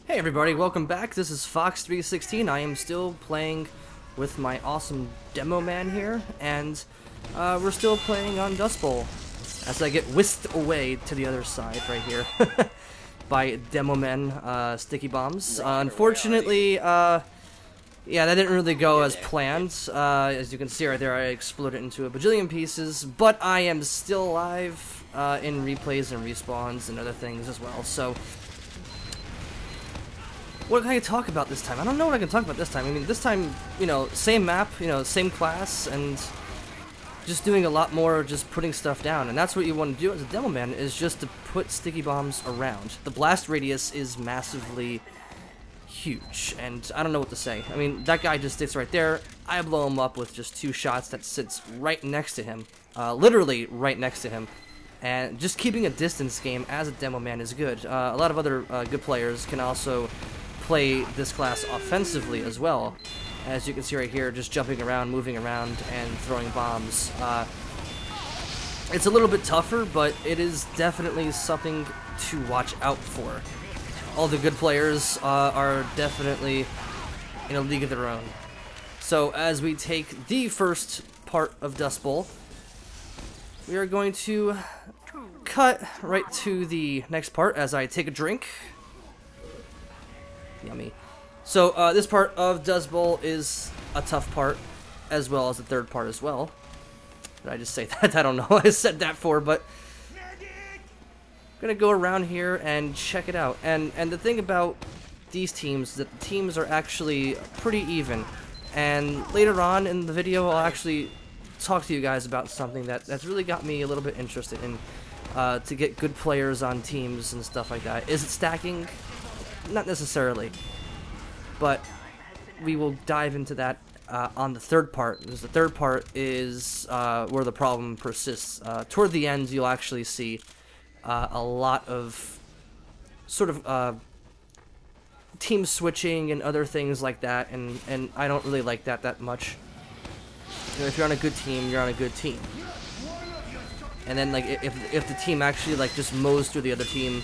Hey everybody, welcome back. This is Fox316. I am still playing with my awesome demo man here, and we're still playing on Dustbowl as I get whisked away to the other side right here by demo men sticky bombs. Unfortunately, yeah, that didn't really go as planned. As you can see right there, I exploded into a bajillion pieces, but I am still alive in replays and respawns and other things as well, so what can I talk about this time? I don't know what I can talk about this time. I mean, this time, you know, same map, you know, same class, and just doing a lot more, just putting stuff down. And that's what you want to do as a demo man, is just to put sticky bombs around. The blast radius is massively huge, and I don't know what to say. I mean, that guy just sits right there. I blow him up with just 2 shots that sits right next to him. Literally right next to him. And just keeping a distance game as a demo man is good. A lot of other good players can also play this class offensively as well. As you can see right here, just jumping around, moving around, and throwing bombs. It's a little bit tougher, but it is definitely something to watch out for. All the good players are definitely in a league of their own. So as we take the first part of Dustbowl, we are going to cut right to the next part as I take a drink. Yummy. So this part of Dustbowl is a tough part, as well as the third part as well. Did I just say that? I don't know what I said that for, but I'm gonna go around here and check it out. And the thing about these teams is that the teams are actually pretty even. And later on in the video, I'll actually talk to you guys about something that's really got me a little bit interested in to get good players on teams and stuff like that. Is it stacking? Not necessarily, but we will dive into that on the third part, because the third part is where the problem persists. Toward the end, you'll actually see a lot of sort of team switching and other things like that, and I don't really like that much. You know, if you're on a good team, you're on a good team. And then, like, if the team actually, like, just mows through the other team,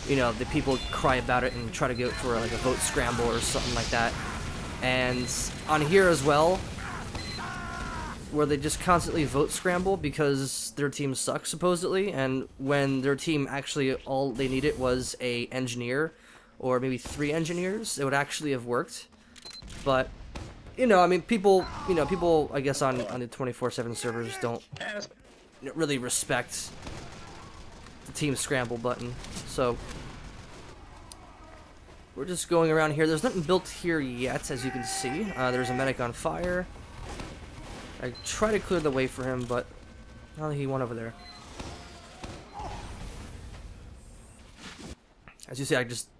you know, the people cry about it and try to go for, like, a vote scramble or something like that. And on here as well, where they just constantly vote scramble because their team sucks, supposedly, and when their team actually, all they needed was a engineer, or maybe 3 engineers, it would actually have worked. But you know, I mean, people, I guess on the 24/7 servers don't really respect the team scramble button. So we're just going around here. There's nothing built here yet, as you can see. There's a medic on fire. I try to clear the way for him, but I don't think he went over there. As you see, I just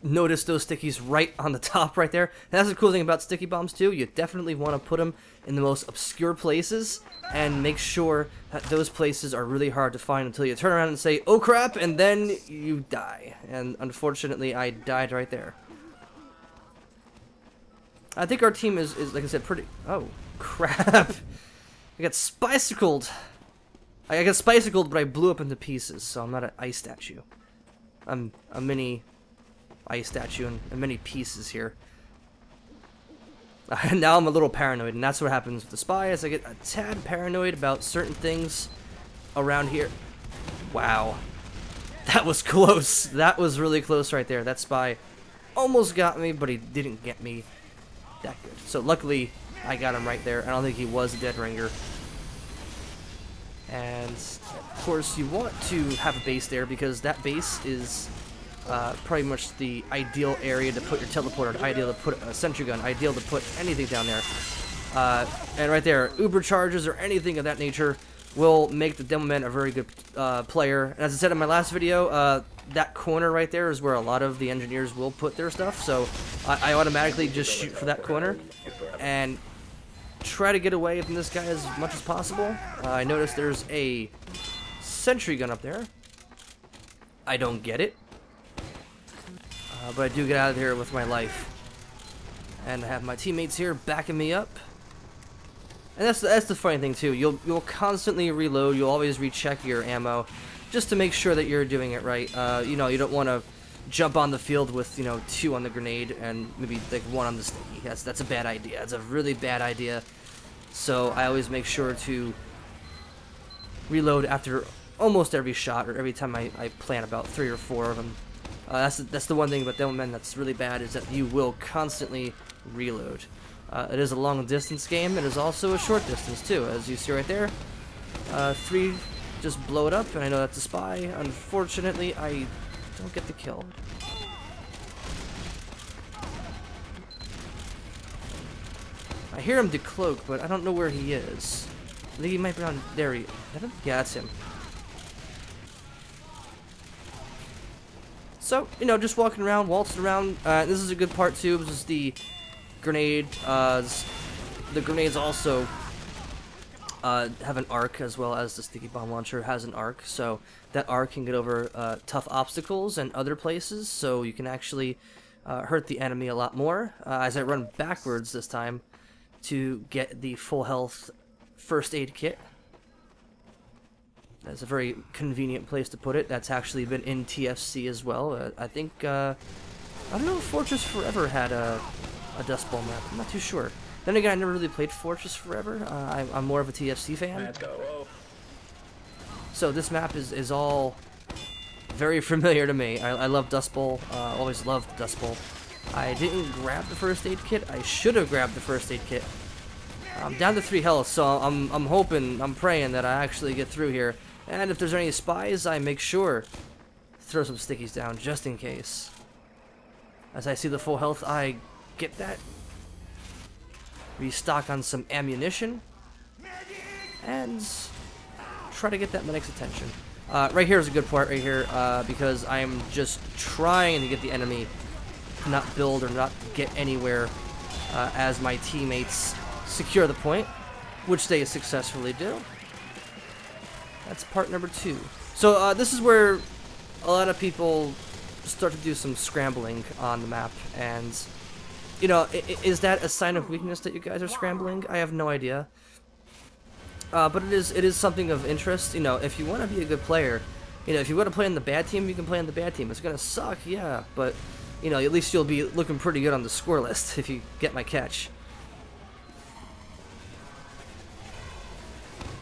notice those stickies right on the top right there. And that's the cool thing about sticky bombs too. You definitely want to put them in the most obscure places and make sure that those places are really hard to find until you turn around and say, oh crap, and then you die. And unfortunately, I died right there. I think our team is like I said, pretty... Oh, crap. I got spicicled. I got spicicled, but I blew up into pieces, so I'm not an ice statue. I'm a mini ice statue in many pieces here. Now I'm a little paranoid, and that's what happens with the spy, as I get a tad paranoid about certain things around here. Wow. That was close. That was really close right there. That spy almost got me, but he didn't get me that good. So luckily, I got him right there. I don't think he was a dead ringer. And of course, you want to have a base there, because that base is pretty much the ideal area to put your teleporter, ideal to put a sentry gun, ideal to put anything down there. And right there, uber charges or anything of that nature will make the demo man a very good player. And as I said in my last video, that corner right there is where a lot of the engineers will put their stuff. So I automatically just shoot for that corner and try to get away from this guy as much as possible. I noticed there's a sentry gun up there. I don't get it. But I do get out of here with my life. And I have my teammates here backing me up. And that's the funny thing too. You'll constantly reload. You'll always recheck your ammo, just to make sure that you're doing it right. You know, you don't want to jump on the field with, you know, 2 on the grenade and maybe like 1 on the sticky. That's a bad idea. It's a really bad idea. So I always make sure to reload after almost every shot, or every time I plant about 3 or 4 of them. That's the one thing about Devilman that's really bad, is that you will constantly reload. It is a long distance game. It is also a short distance too, as you see right there. 3 just blow it up, and I know that's a spy. Unfortunately, I don't get the kill. I hear him decloak, but I don't know where he is. I think he might be on there. Yeah, that's him. So, you know, just walking around, waltzing around. This is a good part too. This is the grenade. The grenades also have an arc, as well as the sticky bomb launcher has an arc. So that arc can get over tough obstacles and other places. So you can actually hurt the enemy a lot more. As I run backwards this time to get the full health first aid kit. That's a very convenient place to put it. That's actually been in TFC as well. I think, I don't know if Fortress Forever had a Dustbowl map. I'm not too sure. Then again, I never really played Fortress Forever. I'm more of a TFC fan. Let's go. Whoa. So this map is all very familiar to me. I love Dustbowl. Always loved Dustbowl. I didn't grab the first aid kit. I should have grabbed the first aid kit. I'm down to 3 health, so I'm hoping, I'm praying that I actually get through here. And if there's any spies, I make sure to throw some stickies down, just in case. As I see the full health, I get that. Restock on some ammunition. And try to get that medic's attention. Right here is a good part right here, because I'm just trying to get the enemy to not build or not get anywhere as my teammates secure the point, which they successfully do. That's part number 2. So this is where a lot of people start to do some scrambling on the map, and you know, is that a sign of weakness that you guys are scrambling? I have no idea. But it is something of interest. You know, if you want to be a good player, you know, if you want to play in the bad team, you can play in the bad team. It's gonna suck, yeah, but you know, at least you'll be looking pretty good on the score list if you get my catch.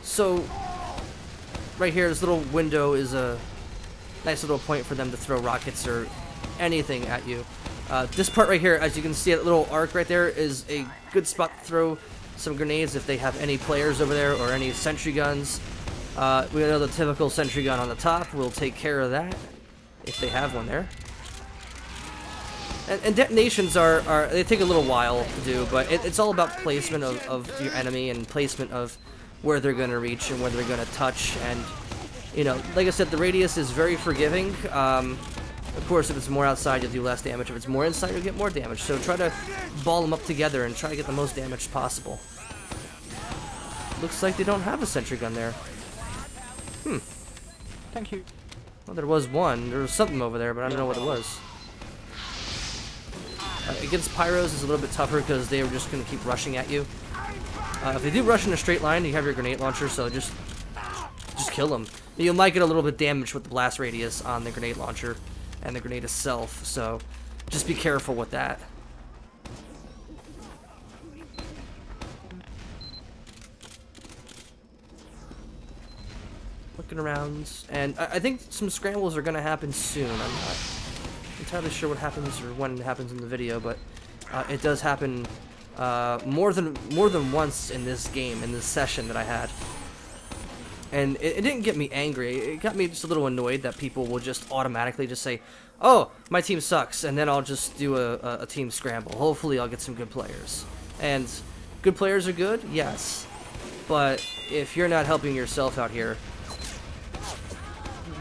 So, right here, this little window is a nice little point for them to throw rockets or anything at you. This part right here, as you can see, that little arc right there is a good spot to throw some grenades if they have any players over there or any sentry guns. We know the typical sentry gun on the top. We'll take care of that if they have one there. And detonations they take a little while to do, but it's all about placement of your enemy and placement of where they're going to reach and where they're going to touch. And, you know, like I said, the radius is very forgiving. Of course, if it's more outside, you'll do less damage. If it's more inside, you'll get more damage. So try to ball them up together and try to get the most damage possible. Looks like they don't have a sentry gun there. Thank you. Well, there was one. There was something over there, but I don't know what it was. Against Pyros is a little bit tougher because they were just going to keep rushing at you. If they do rush in a straight line, you have your grenade launcher, so just kill them. You might get a little bit damaged with the blast radius on the grenade launcher and the grenade itself, so just be careful with that. Looking around, and I think some scrambles are going to happen soon. I'm not entirely sure what happens or when it happens in the video, but it does happen more than once in this game, in this session that I had. And it didn't get me angry. It got me just a little annoyed that people will just automatically just say, "Oh, my team sucks," and then I'll just do a team scramble. Hopefully, I'll get some good players. And good players are good, yes. But if you're not helping yourself out here,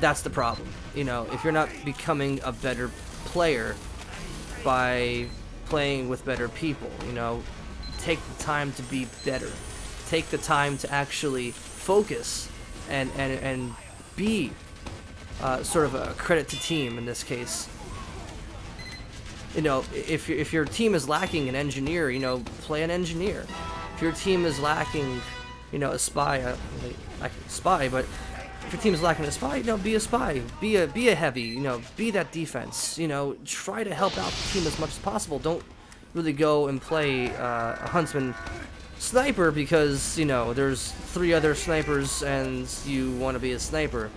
that's the problem. You know, if you're not becoming a better player by playing with better people, you know, take the time to be better. Take the time to actually focus and be sort of a credit to team in this case. You know, if your team is lacking an engineer, you know, play an engineer. If your team is lacking, you know, a spy, but if your team's lacking a spy, you know, be a spy, be a heavy, you know, be that defense, you know, try to help out the team as much as possible. Don't really go and play a huntsman sniper because, you know, there's 3 other snipers and you want to be a sniper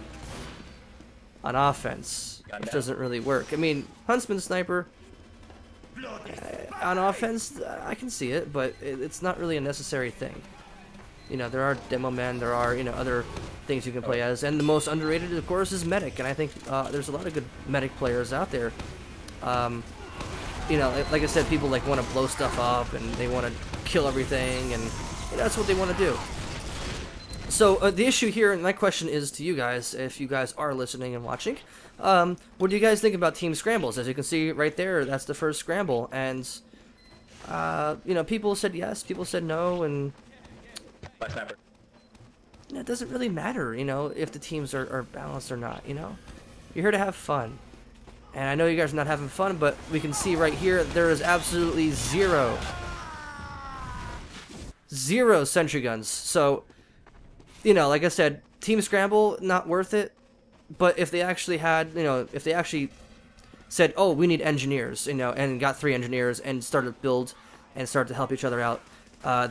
on offense, which doesn't really work. I mean, huntsman sniper on offense, I can see it, but it's not really a necessary thing. You know, there are demo men, there are, you know, other things you can play as, and the most underrated, of course, is medic, and I think there's a lot of good medic players out there. You know, like I said, people like want to blow stuff up, and they want to kill everything, and you know, that's what they want to do. So the issue here, and my question is to you guys, if you guys are listening and watching, what do you guys think about team scrambles? As you can see right there, that's the first scramble, and you know, people said yes, people said no, and you know, it doesn't really matter, you know, if the teams are balanced or not. You know, you're here to have fun, and I know you guys are not having fun, but we can see right here there is absolutely zero sentry guns. So, you know, like I said, team scramble, not worth it. But if they actually had, you know, if they actually said, oh, we need engineers, you know, and got 3 engineers and started to build and started to help each other out,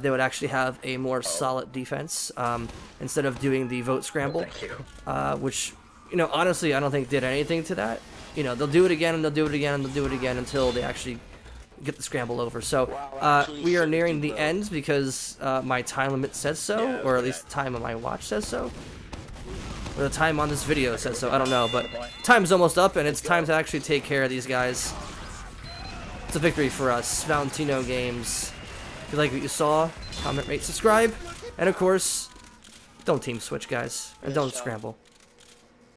they would actually have a more solid defense instead of doing the vote scramble, which, you know, honestly, I don't think did anything to that. You know, they'll do it again and they'll do it again and they'll do it again until they actually get the scramble over. So we are nearing the end because my time limit says so, or at least the time on my watch says so, or the time on this video says so. I don't know, but time's almost up and it's time to actually take care of these guys. It's a victory for us. Valentino Games. If you like what you saw, comment, rate, subscribe, and of course, don't team switch, guys, and don't scramble.